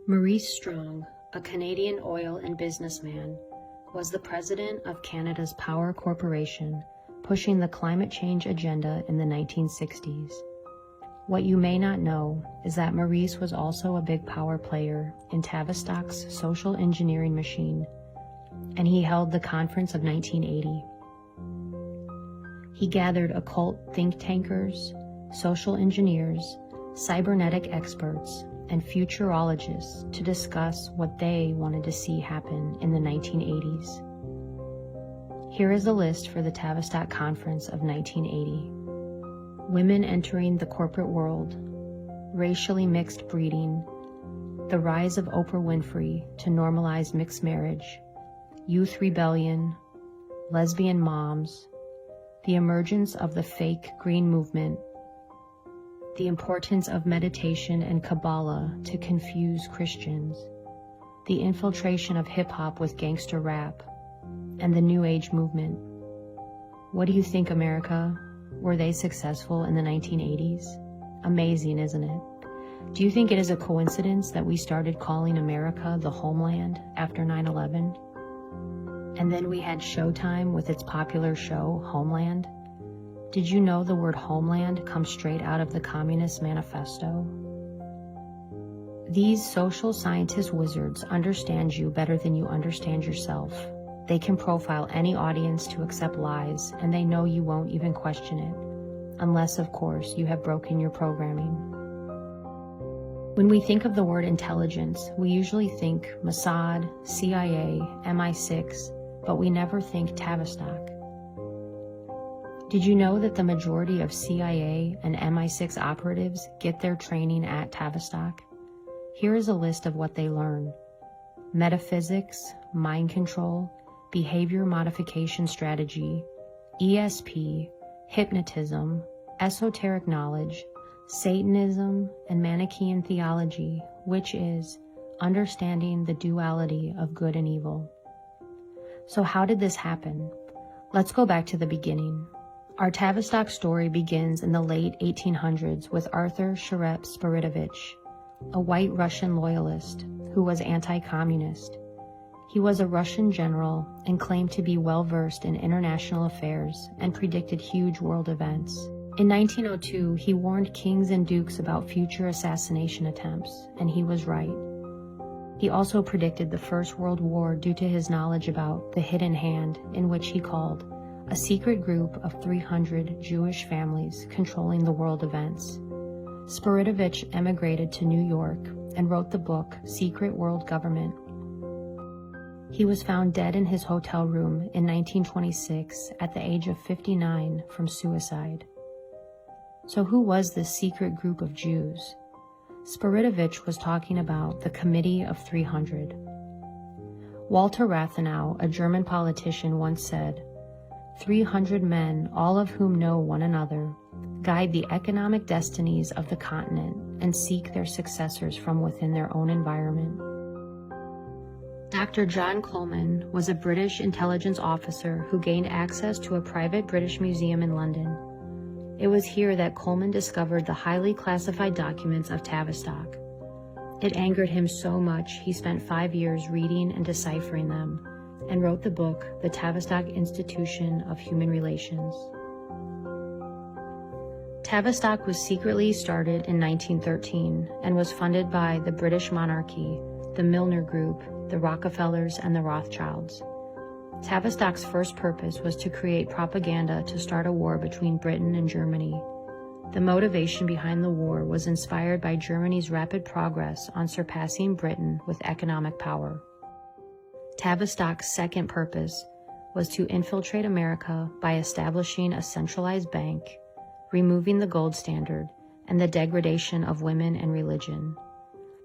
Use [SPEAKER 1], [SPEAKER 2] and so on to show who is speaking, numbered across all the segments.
[SPEAKER 1] Maurice Strong, a Canadian oil and businessman, was the president of Canada's Power Corporation, pushing the climate change agenda in the 1960s. What you may not know is that Maurice was also a big power player in Tavistock's social engineering machine, and he held the Conference of 1980. He gathered occult think tankers, social engineers, cybernetic experts, and futurologists to discuss what they wanted to see happen in the 1980s. Here is a list for the Tavistock Conference of 1980. Women entering the corporate world, racially mixed breeding, the rise of Oprah Winfrey to normalize mixed marriage, youth rebellion, lesbian moms, the emergence of the fake green movement, the importance of meditation and Kabbalah to confuse Christians, the infiltration of hip-hop with gangster rap, and the New Age movement. What do you think, America? Were they successful in the 1980s? Amazing, isn't it? Do you think it is a coincidence that we started calling America the homeland after 9/11? And then we had Showtime with its popular show, Homeland? Did you know the word homeland comes straight out of the Communist Manifesto? These social scientist wizards understand you better than you understand yourself. They can profile any audience to accept lies, and they know you won't even question it, unless, of course, you have broken your programming. When we think of the word intelligence, we usually think Mossad, CIA, MI6, but we never think Tavistock. Did you know that the majority of CIA and MI6 operatives get their training at Tavistock? Here is a list of what they learn: metaphysics, mind control, behavior modification strategy, ESP, hypnotism, esoteric knowledge, Satanism, and Manichaean theology, which is understanding the duality of good and evil. So how did this happen? Let's go back to the beginning. Our Tavistock story begins in the late 1800s with Arthur Sharep Spiridovich, a white Russian loyalist who was anti-communist. He was a Russian general and claimed to be well-versed in international affairs and predicted huge world events. In 1902, he warned kings and dukes about future assassination attempts, and he was right. He also predicted the First World War due to his knowledge about the hidden hand, in which he called a secret group of 300 Jewish families controlling the world events. Spiridovich emigrated to New York and wrote the book Secret World Government. He was found dead in his hotel room in 1926 at the age of 59 from suicide. So who was this secret group of Jews? Spiridovich was talking about the Committee of 300. Walter Rathenau, a German politician, once said, 300 men, all of whom know one another, guide the economic destinies of the continent and seek their successors from within their own environment. Dr. John Coleman was a British intelligence officer who gained access to a private British museum in London. It was here that Coleman discovered the highly classified documents of Tavistock. It angered him so much he spent 5 years reading and deciphering them, and wrote the book, The Tavistock Institution of Human Relations. Tavistock was secretly started in 1913 and was funded by the British monarchy, the Milner Group, the Rockefellers, and the Rothschilds. Tavistock's first purpose was to create propaganda to start a war between Britain and Germany. The motivation behind the war was inspired by Germany's rapid progress on surpassing Britain with economic power. Tavistock's second purpose was to infiltrate America by establishing a centralized bank, removing the gold standard, and the degradation of women and religion.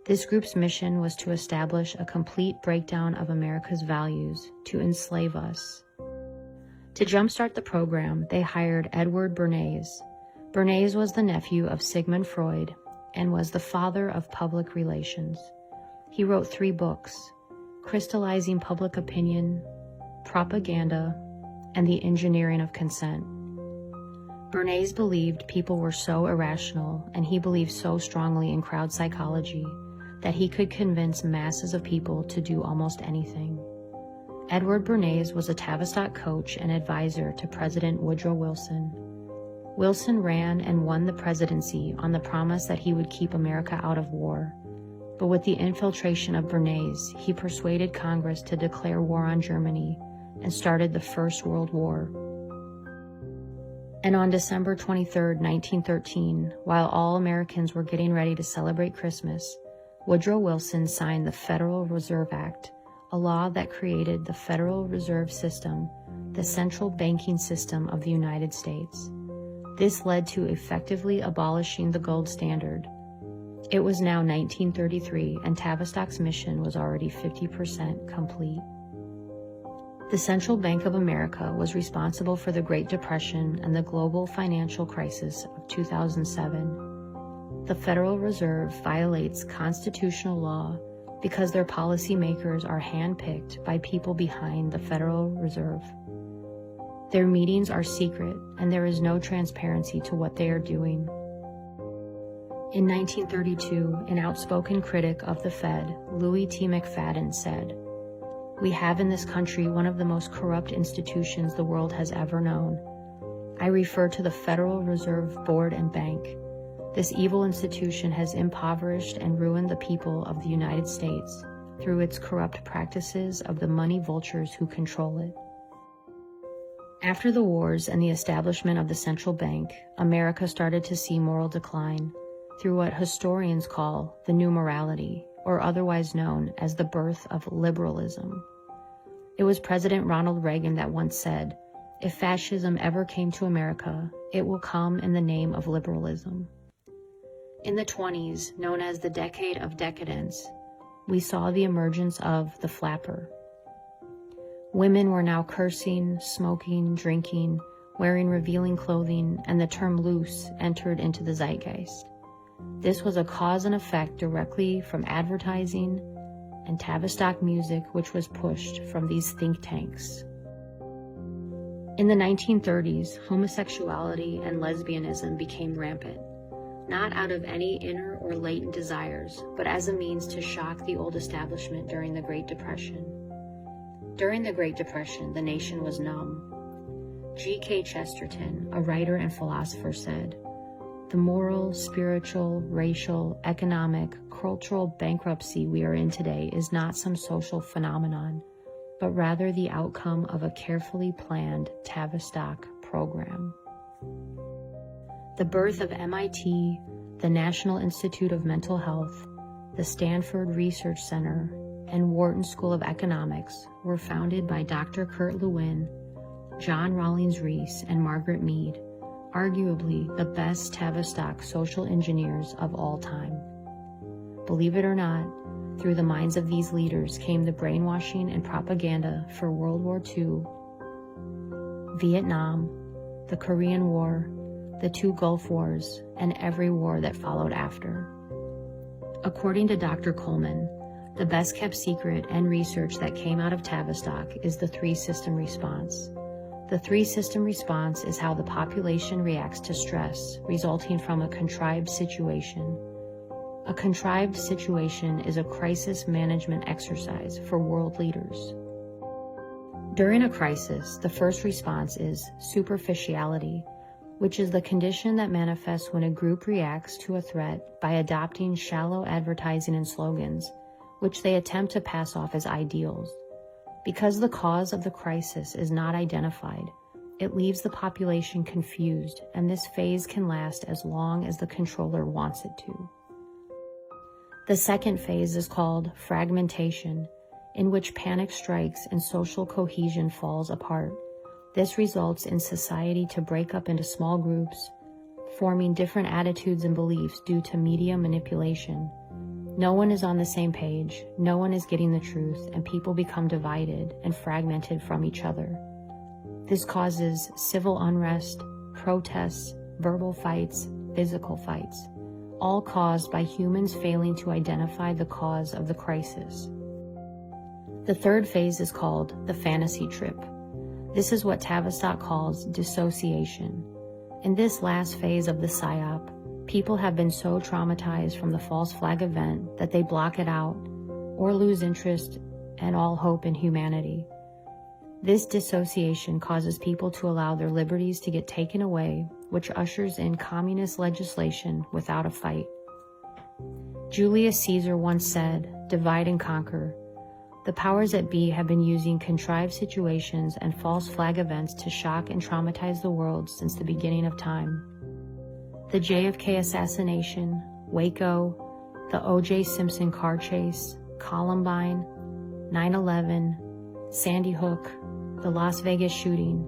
[SPEAKER 1] This group's mission was to establish a complete breakdown of America's values to enslave us. To jumpstart the program, they hired Edward Bernays. Bernays was the nephew of Sigmund Freud and was the father of public relations. He wrote 3 books, Crystallizing Public Opinion, Propaganda, and The Engineering of Consent. Bernays believed people were so irrational, and he believed so strongly in crowd psychology, that he could convince masses of people to do almost anything. Edward Bernays was a Tavistock coach and advisor to President Woodrow Wilson. Wilson ran and won the presidency on the promise that he would keep America out of war. But with the infiltration of Bernays, he persuaded Congress to declare war on Germany and started the First World War. And on December 23, 1913, while all Americans were getting ready to celebrate Christmas, Woodrow Wilson signed the Federal Reserve Act, a law that created the Federal Reserve System, the central banking system of the United States. This led to effectively abolishing the gold standard. It was now 1933, and Tavistock's mission was already 50% complete. The Central Bank of America was responsible for the Great Depression and the global financial crisis of 2007. The Federal Reserve violates constitutional law because their policymakers are handpicked by people behind the Federal Reserve. Their meetings are secret, and there is no transparency to what they are doing. In 1932, an outspoken critic of the Fed, Louis T. McFadden, said, "We have in this country one of the most corrupt institutions the world has ever known. I refer to the Federal Reserve Board and Bank. This evil institution has impoverished and ruined the people of the United States through its corrupt practices of the money vultures who control it." After the wars and the establishment of the central bank, America started to see moral decline through what historians call the New Morality, or otherwise known as the birth of liberalism. It was President Ronald Reagan that once said, "If fascism ever came to America, it will come in the name of liberalism." In the 20s, known as the Decade of Decadence, we saw the emergence of the flapper. Women were now cursing, smoking, drinking, wearing revealing clothing, and the term loose entered into the zeitgeist. This was a cause and effect directly from advertising and Tavistock music, which was pushed from these think tanks. In the 1930s, homosexuality and lesbianism became rampant, not out of any inner or latent desires, but as a means to shock the old establishment during the Great Depression. During the Great Depression, the nation was numb. G.K. Chesterton, a writer and philosopher, said, "The moral, spiritual, racial, economic, cultural bankruptcy we are in today is not some social phenomenon, but rather the outcome of a carefully planned Tavistock program." The birth of MIT, the National Institute of Mental Health, the Stanford Research Center, and Wharton School of Economics were founded by Dr. Kurt Lewin, John Rawlings Rees, and Margaret Mead, arguably the best Tavistock social engineers of all time. Believe it or not, through the minds of these leaders came the brainwashing and propaganda for World War II, Vietnam, the Korean War, the 2 Gulf Wars, and every war that followed after. According to Dr. Coleman, the best kept secret and research that came out of Tavistock is the 3-system response. The 3-system response is how the population reacts to stress resulting from a contrived situation. A contrived situation is a crisis management exercise for world leaders. During a crisis, the first response is superficiality, which is the condition that manifests when a group reacts to a threat by adopting shallow advertising and slogans, which they attempt to pass off as ideals. Because the cause of the crisis is not identified, it leaves the population confused, and this phase can last as long as the controller wants it to. The second phase is called fragmentation, in which panic strikes and social cohesion falls apart. This results in society to break up into small groups, forming different attitudes and beliefs due to media manipulation. No one is on the same page, no one is getting the truth, and people become divided and fragmented from each other. This causes civil unrest, protests, verbal fights, physical fights, all caused by humans failing to identify the cause of the crisis. The third phase is called the fantasy trip. This is what Tavistock calls dissociation. In this last phase of the PSYOP, People have been so traumatized from the false flag event that they block it out or lose interest and all hope in humanity. This dissociation causes people to allow their liberties to get taken away, which ushers in communist legislation without a fight. Julius Caesar once said, "Divide and conquer." The powers that be have been using contrived situations and false flag events to shock and traumatize the world since the beginning of time. The JFK assassination, Waco, the O.J. Simpson car chase, Columbine, 9/11, Sandy Hook, the Las Vegas shooting,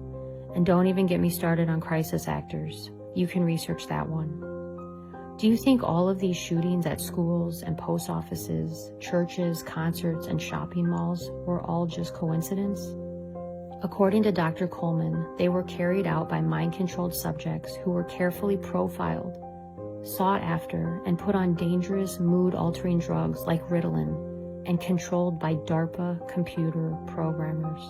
[SPEAKER 1] and don't even get me started on crisis actors. You can research that one. Do you think all of these shootings at schools and post offices, churches, concerts, and shopping malls were all just coincidence? According to Dr. Coleman, they were carried out by mind-controlled subjects who were carefully profiled, sought after, and put on dangerous mood-altering drugs like Ritalin, and controlled by DARPA computer programmers.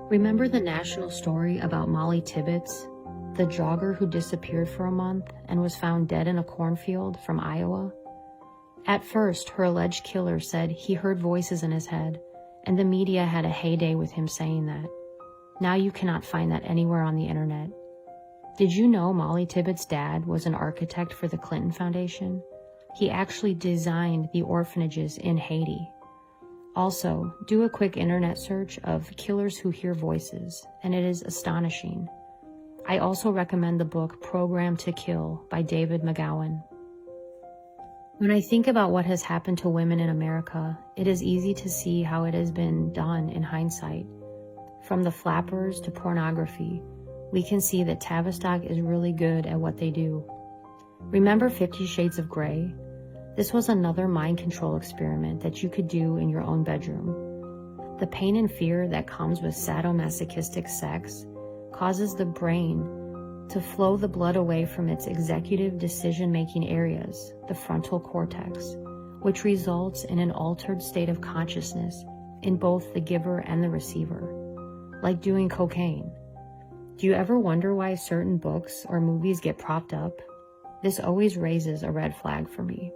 [SPEAKER 1] Remember the national story about Molly Tibbetts, the jogger who disappeared for a month and was found dead in a cornfield from Iowa? At first, her alleged killer said he heard voices in his head, and the media had a heyday with him saying that. Now you cannot find that anywhere on the internet. Did you know Molly Tibbetts' dad was an architect for the Clinton Foundation? He actually designed the orphanages in Haiti. Also, do a quick internet search of killers who hear voices, and it is astonishing. I also recommend the book Programmed to Kill by David McGowan. When I think about what has happened to women in America, it is easy to see how it has been done in hindsight. From the flappers to pornography, we can see that Tavistock is really good at what they do. Remember 50 Shades of Grey? This was another mind control experiment that you could do in your own bedroom. The pain and fear that comes with sadomasochistic sex causes the brain to flow the blood away from its executive decision-making areas, the frontal cortex, which results in an altered state of consciousness in both the giver and the receiver, like doing cocaine. Do you ever wonder why certain books or movies get propped up? This always raises a red flag for me.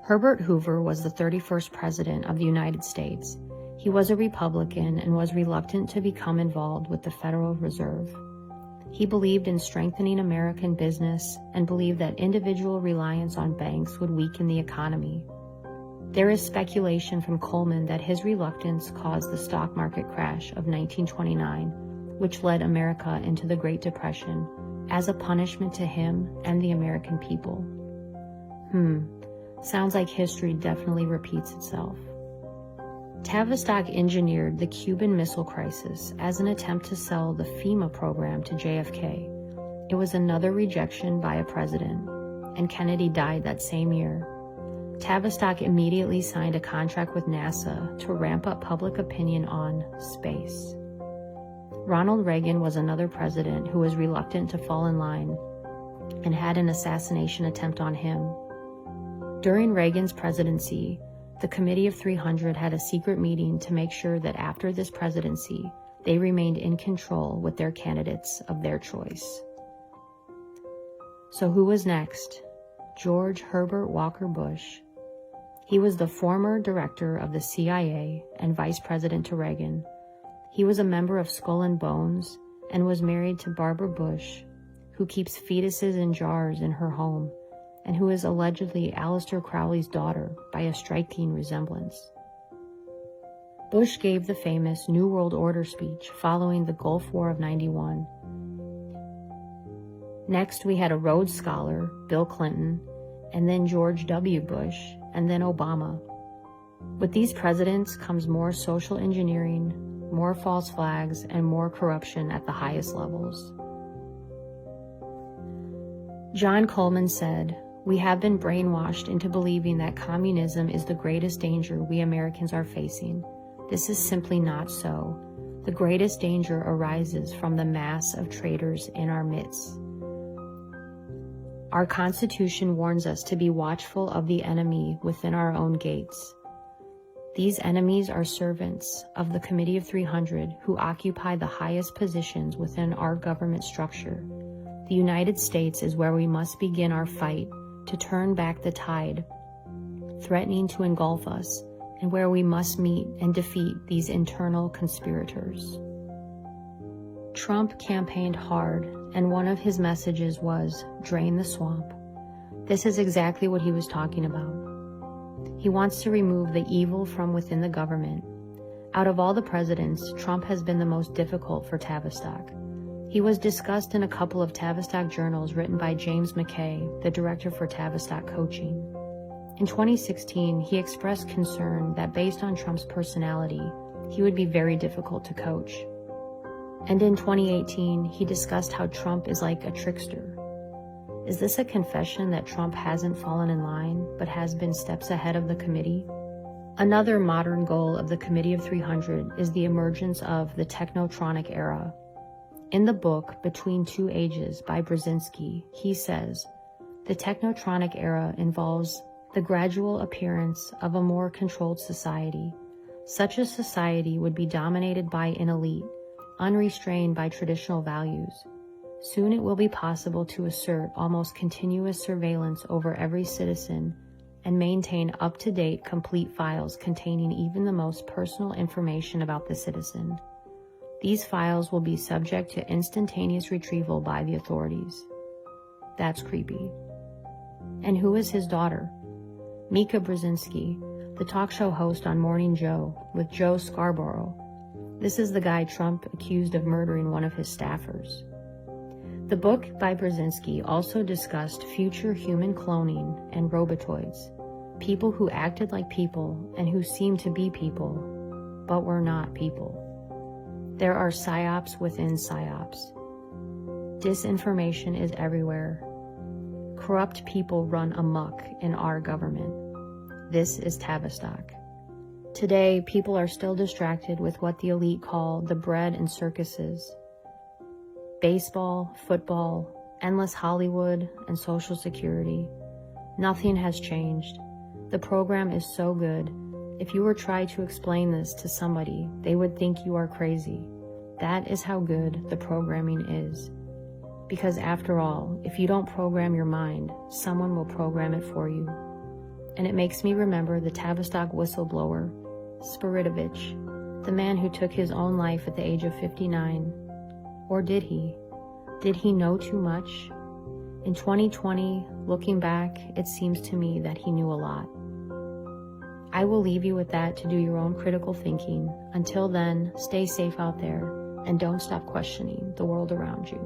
[SPEAKER 1] Herbert Hoover was the 31st president of the United States. He was a Republican and was reluctant to become involved with the Federal Reserve. He believed in strengthening American business and believed that individual reliance on banks would weaken the economy. There is speculation from Coleman that his reluctance caused the stock market crash of 1929, which led America into the Great Depression, as a punishment to him and the American people. Sounds like history definitely repeats itself. Tavistock engineered the Cuban Missile Crisis as an attempt to sell the FEMA program to JFK. It was another rejection by a president, and Kennedy died that same year. Tavistock immediately signed a contract with NASA to ramp up public opinion on space. Ronald Reagan was another president who was reluctant to fall in line and had an assassination attempt on him. During Reagan's presidency, the Committee of 300 had a secret meeting to make sure that after this presidency, they remained in control with their candidates of their choice. So who was next? George Herbert Walker Bush. He was the former director of the CIA and vice president to Reagan. He was a member of Skull and Bones and was married to Barbara Bush, who keeps fetuses in jars in her home, and who is allegedly Aleister Crowley's daughter by a striking resemblance. Bush gave the famous New World Order speech following the Gulf War of '91. Next, we had a Rhodes Scholar, Bill Clinton, and then George W. Bush, and then Obama. With these presidents comes more social engineering, more false flags, and more corruption at the highest levels. John Coleman said, "We have been brainwashed into believing that communism is the greatest danger we Americans are facing. This is simply not so. The greatest danger arises from the mass of traitors in our midst. Our Constitution warns us to be watchful of the enemy within our own gates. These enemies are servants of the Committee of 300 who occupy the highest positions within our government structure. The United States is where we must begin our fight to turn back the tide, threatening to engulf us, and where we must meet and defeat these internal conspirators. Trump campaigned hard, and one of his messages was, "Drain the swamp." This is exactly what he was talking about. He wants to remove the evil from within the government. Out of all the presidents, Trump has been the most difficult for Tavistock. He was discussed in a couple of Tavistock journals written by James McKay, the director for Tavistock Coaching. In 2016, he expressed concern that based on Trump's personality, he would be very difficult to coach. And in 2018, he discussed how Trump is like a trickster. Is this a confession that Trump hasn't fallen in line, but has been steps ahead of the committee? Another modern goal of the Committee of 300 is the emergence of the technotronic era. In the book, Between Two Ages by Brzezinski, he says, the technotronic era involves the gradual appearance of a more controlled society. Such a society would be dominated by an elite, unrestrained by traditional values. Soon it will be possible to assert almost continuous surveillance over every citizen and maintain up-to-date complete files containing even the most personal information about the citizen. These files will be subject to instantaneous retrieval by the authorities. That's creepy. And who is his daughter? Mika Brzezinski, the talk show host on Morning Joe with Joe Scarborough. This is the guy Trump accused of murdering one of his staffers. The book by Brzezinski also discussed future human cloning and robotoids, people who acted like people and who seemed to be people, but were not people. There are psyops within psyops. Disinformation is everywhere. Corrupt people run amok in our government. This is Tavistock. Today, people are still distracted with what the elite call the bread and circuses. Baseball, football, endless Hollywood, and Social Security. Nothing has changed. The program is so good. If you were trying to explain this to somebody, they would think you are crazy. That is how good the programming is. Because after all, if you don't program your mind, someone will program it for you. And it makes me remember the Tavistock whistleblower, Spiridovich, the man who took his own life at the age of 59. Or did he? Did he know too much? In 2020, looking back, it seems to me that he knew a lot. I will leave you with that to do your own critical thinking. Until then, stay safe out there and don't stop questioning the world around you.